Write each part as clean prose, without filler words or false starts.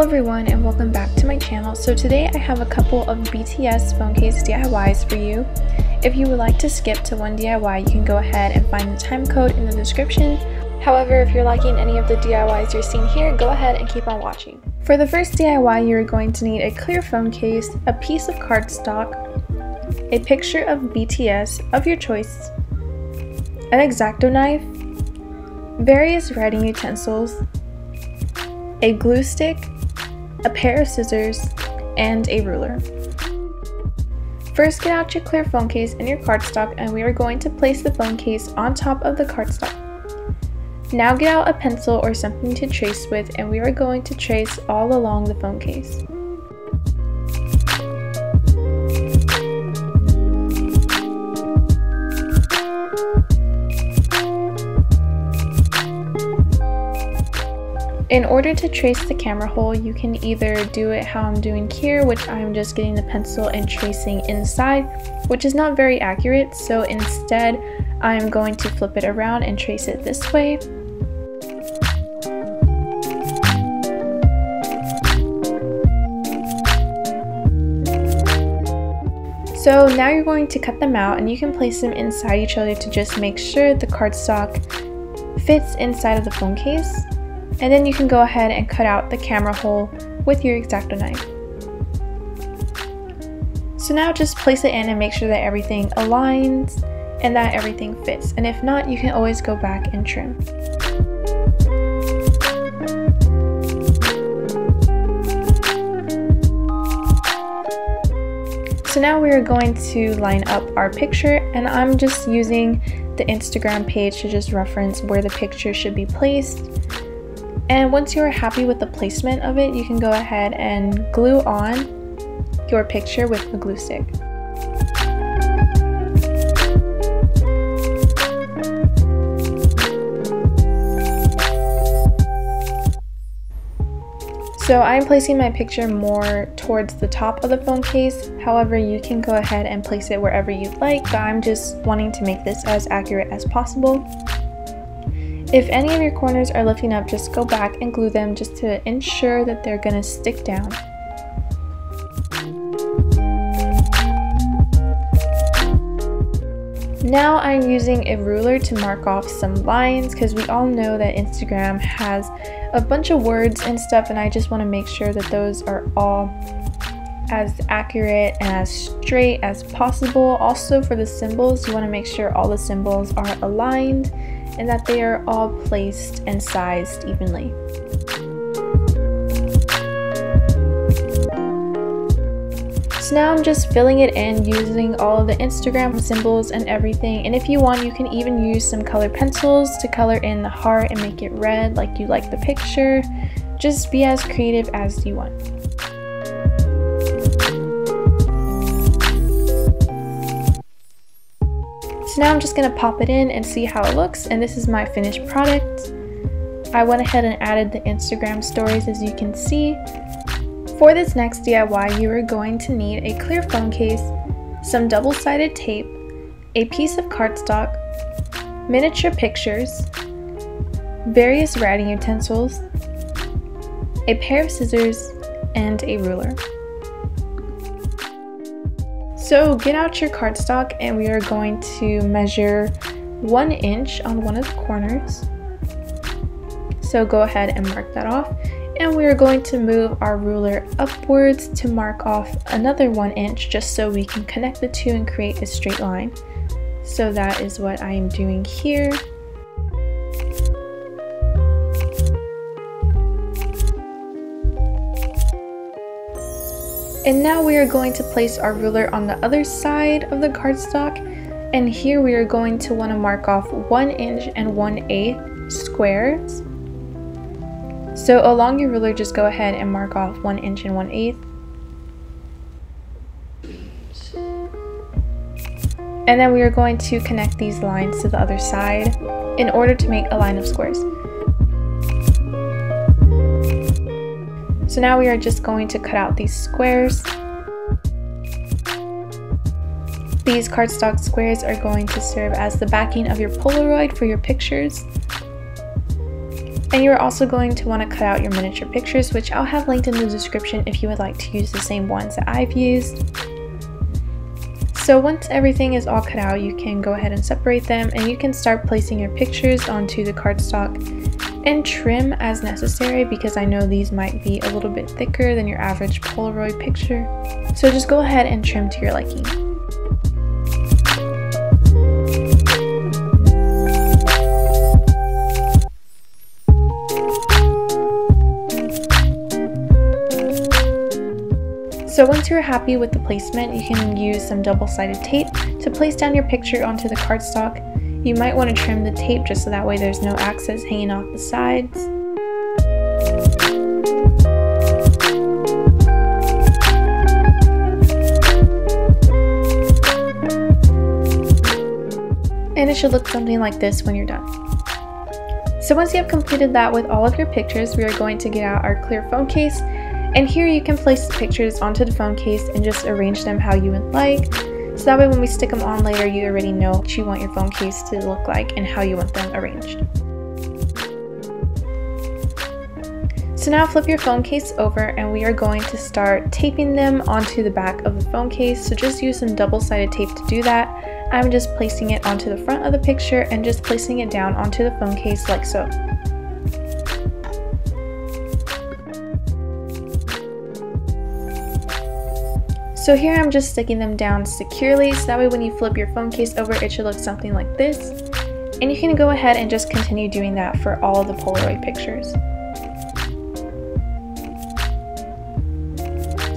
everyone and welcome back to my channel. So today I have a couple of BTS phone case DIYs for you. If you would like to skip to one DIY, you can go ahead and find the time code in the description. However, if you're liking any of the DIYs you're seeing here, go ahead and keep on watching. For the first DIY, you're going to need a clear phone case, a piece of cardstock, a picture of BTS of your choice, an X-Acto knife, various writing utensils, a glue stick, a pair of scissors, and a ruler. First, get out your clear phone case and your cardstock, and we are going to place the phone case on top of the cardstock. Now get out a pencil or something to trace with, and we are going to trace all along the phone case. In order to trace the camera hole, you can either do it how I'm doing here, which I'm just getting the pencil and tracing inside, which is not very accurate, so instead I'm going to flip it around and trace it this way. So now you're going to cut them out, and you can place them inside each other to just make sure the cardstock fits inside of the phone case. And then you can go ahead and cut out the camera hole with your X-Acto knife. So now just place it in and make sure that everything aligns and that everything fits. And if not, you can always go back and trim. So now we are going to line up our picture, and I'm just using the Instagram page to just reference where the picture should be placed. And once you are happy with the placement of it, you can go ahead and glue on your picture with the glue stick. So I'm placing my picture more towards the top of the phone case. However, you can go ahead and place it wherever you'd like, but I'm just wanting to make this as accurate as possible. If any of your corners are lifting up, just go back and glue them just to ensure that they're going to stick down. Now I'm using a ruler to mark off some lines, because we all know that Instagram has a bunch of words and stuff, and I just want to make sure that those are all as accurate and as straight as possible. Also, for the symbols, you want to make sure all the symbols are aligned and that they are all placed and sized evenly. So now I'm just filling it in using all of the Instagram symbols and everything, and if you want, you can even use some color pencils to color in the heart and make it red like you like the picture. Just be as creative as you want. So now I'm just going to pop it in and see how it looks, and this is my finished product. I went ahead and added the Instagram stories, as you can see. For this next DIY, you are going to need a clear phone case, some double-sided tape, a piece of cardstock, miniature pictures, various writing utensils, a pair of scissors, and a ruler. So get out your cardstock, and we are going to measure 1 inch on one of the corners. So go ahead and mark that off. And we are going to move our ruler upwards to mark off another 1 inch, just so we can connect the two and create a straight line. So that is what I am doing here. And now we are going to place our ruler on the other side of the cardstock, and here we are going to want to mark off 1 inch and 1/8 squares. So along your ruler, just go ahead and mark off 1 inch and 1/8. And then we are going to connect these lines to the other side in order to make a line of squares. So now we are just going to cut out these squares. These cardstock squares are going to serve as the backing of your Polaroid for your pictures. And you're also going to want to cut out your miniature pictures, which I'll have linked in the description if you would like to use the same ones that I've used. So once everything is all cut out, you can go ahead and separate them, and you can start placing your pictures onto the cardstock and trim as necessary, because I know these might be a little bit thicker than your average Polaroid picture. So just go ahead and trim to your liking. So once you're happy with the placement, you can use some double-sided tape to place down your picture onto the cardstock. You might want to trim the tape just so that way there's no excess hanging off the sides. And it should look something like this when you're done. So once you have completed that with all of your pictures, we are going to get out our clear phone case. And here you can place the pictures onto the phone case and just arrange them how you would like. So that way when we stick them on later, you already know what you want your phone case to look like and how you want them arranged. So now flip your phone case over, and we are going to start taping them onto the back of the phone case. So just use some double-sided tape to do that. I'm just placing it onto the front of the picture and just placing it down onto the phone case like so. So here I'm just sticking them down securely, so that way when you flip your phone case over, it should look something like this. And you can go ahead and just continue doing that for all of the Polaroid pictures.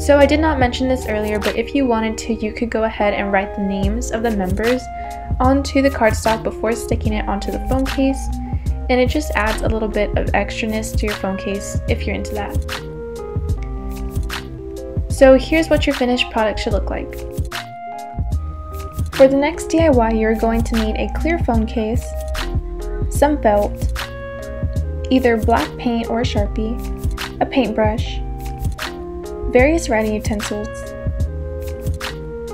So I did not mention this earlier, but if you wanted to, you could go ahead and write the names of the members onto the cardstock before sticking it onto the phone case. And it just adds a little bit of extraness to your phone case if you're into that. So here's what your finished product should look like. For the next DIY, you're going to need a clear phone case, some felt, either black paint or a Sharpie, a paintbrush, various writing utensils,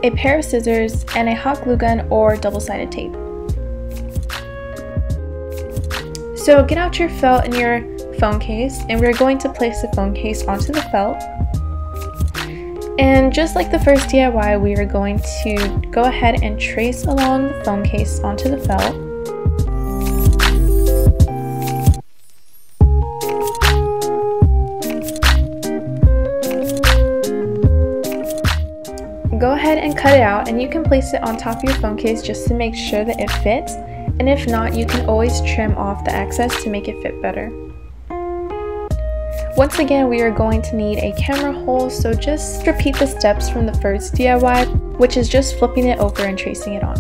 a pair of scissors, and a hot glue gun or double-sided tape. So get out your felt and your phone case, and we're going to place the phone case onto the felt. And just like the first DIY, we are going to go ahead and trace along the phone case onto the felt. Go ahead and cut it out, and you can place it on top of your phone case just to make sure that it fits. And if not, you can always trim off the excess to make it fit better. Once again, we are going to need a camera hole, so just repeat the steps from the first DIY, which is just flipping it over and tracing it on.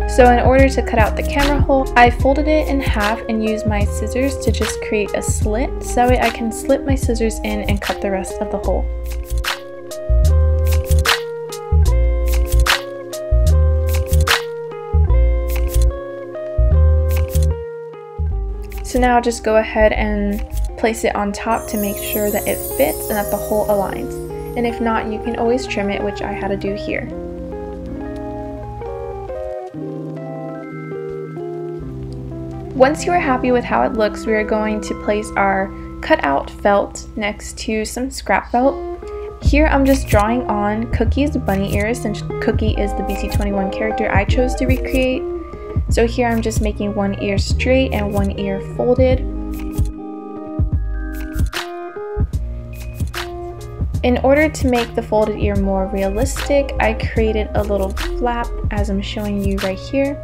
So in order to cut out the camera hole, I folded it in half and used my scissors to just create a slit, so that way I can slip my scissors in and cut the rest of the hole. So now just go ahead and place it on top to make sure that it fits and that the hole aligns. And if not, you can always trim it, which I had to do here. Once you are happy with how it looks, we are going to place our cut out felt next to some scrap felt. Here I'm just drawing on Cooky's bunny ears, since Cooky is the BT21 character I chose to recreate. So here I'm just making one ear straight and one ear folded. In order to make the folded ear more realistic, I created a little flap as I'm showing you right here,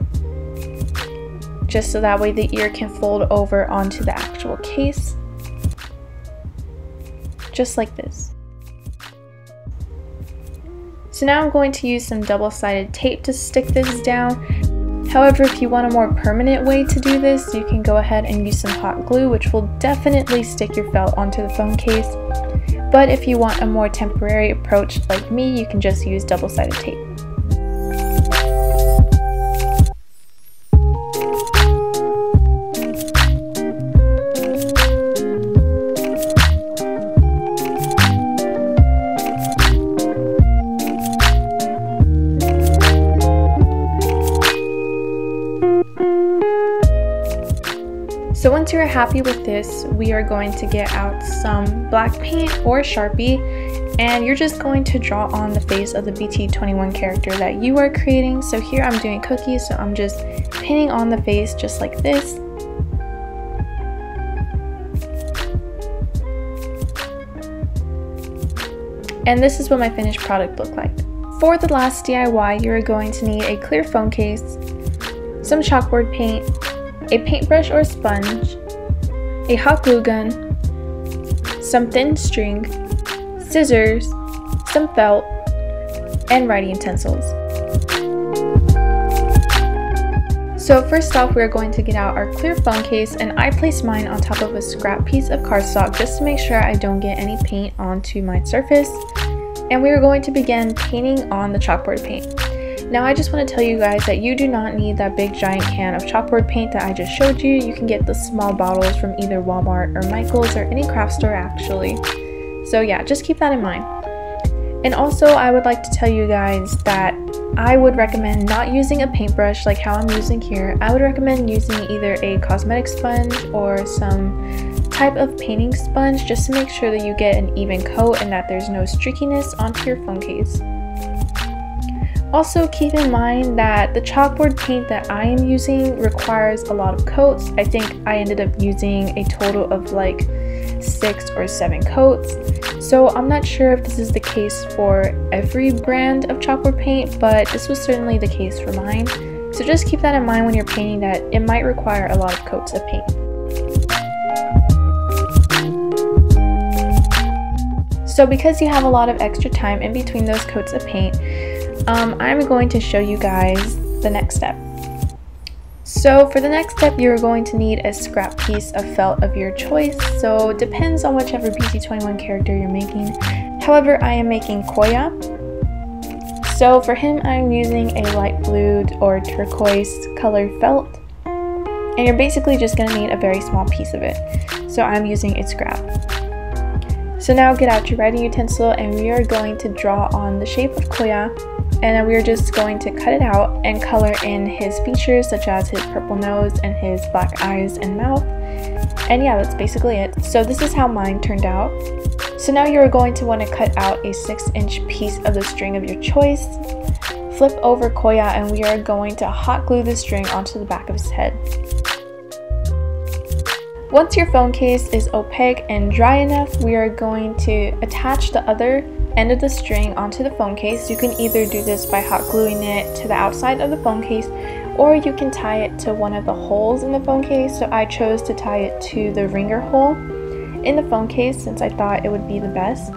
just so that way the ear can fold over onto the actual case, just like this. So now I'm going to use some double-sided tape to stick this down. However, if you want a more permanent way to do this, you can go ahead and use some hot glue, which will definitely stick your felt onto the phone case. But if you want a more temporary approach like me, you can just use double-sided tape. once you're happy with this, we are going to get out some black paint or Sharpie, and you're just going to draw on the face of the BT21 character that you are creating. So here I'm doing Cooky, so I'm just painting on the face just like this. And this is what my finished product looked like. For the last DIY, you're going to need a clear phone case, some chalkboard paint, a paintbrush or sponge, a hot glue gun, some thin string, scissors, some felt, and writing utensils. So first off, we're going to get out our clear phone case, and I placed mine on top of a scrap piece of cardstock just to make sure I don't get any paint onto my surface. And we are going to begin painting on the chalkboard paint. Now I just want to tell you guys that you do not need that big giant can of chalkboard paint that I just showed you. You can get the small bottles from either Walmart or Michael's or any craft store actually. So yeah, just keep that in mind. And also I would like to tell you guys that I would recommend not using a paintbrush like how I'm using here. I would recommend using either a cosmetic sponge or some type of painting sponge just to make sure that you get an even coat and that there's no streakiness onto your phone case. Also keep in mind that the chalkboard paint that I am using requires a lot of coats. I think I ended up using a total of like 6 or 7 coats. So I'm not sure if this is the case for every brand of chalkboard paint, but this was certainly the case for mine. So just keep that in mind when you're painting, that it might require a lot of coats of paint. So because you have a lot of extra time in between those coats of paint, I'm going to show you guys the next step. So for the next step, you're going to need a scrap piece of felt of your choice. So it depends on whichever BT21 character you're making. However, I am making Koya. So for him, I'm using a light blue or turquoise colored felt. And you're basically just going to need a very small piece of it. So I'm using a scrap. So now get out your writing utensil and we are going to draw on the shape of Koya. And then we are just going to cut it out and color in his features such as his purple nose and his black eyes and mouth. And yeah, that's basically it. So this is how mine turned out. So now you're going to want to cut out a 6-inch piece of the string of your choice. Flip over Koya and we are going to hot glue the string onto the back of his head. Once your phone case is opaque and dry enough, we are going to attach the other end of the string onto the phone case. You can either do this by hot gluing it to the outside of the phone case, or you can tie it to one of the holes in the phone case. So I chose to tie it to the ringer hole in the phone case since I thought it would be the best.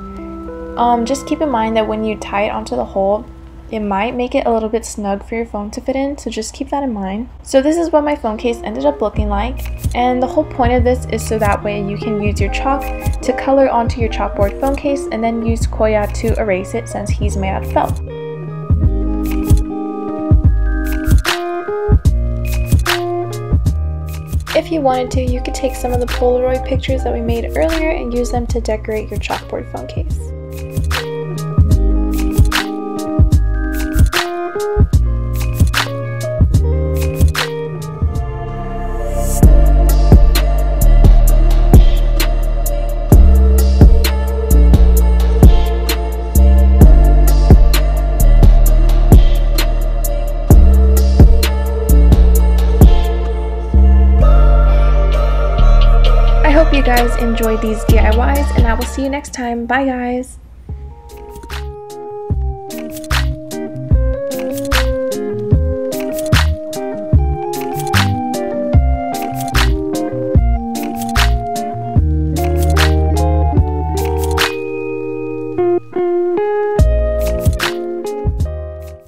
Just keep in mind that when you tie it onto the hole, it might make it a little bit snug for your phone to fit in, so just keep that in mind. So this is what my phone case ended up looking like, and the whole point of this is so that way you can use your chalk to color onto your chalkboard phone case and then use Koya to erase it since he's made out of felt. If you wanted to, you could take some of the Polaroid pictures that we made earlier and use them to decorate your chalkboard phone case. I hope you guys enjoyed these DIYs and I will see you next time. Bye guys!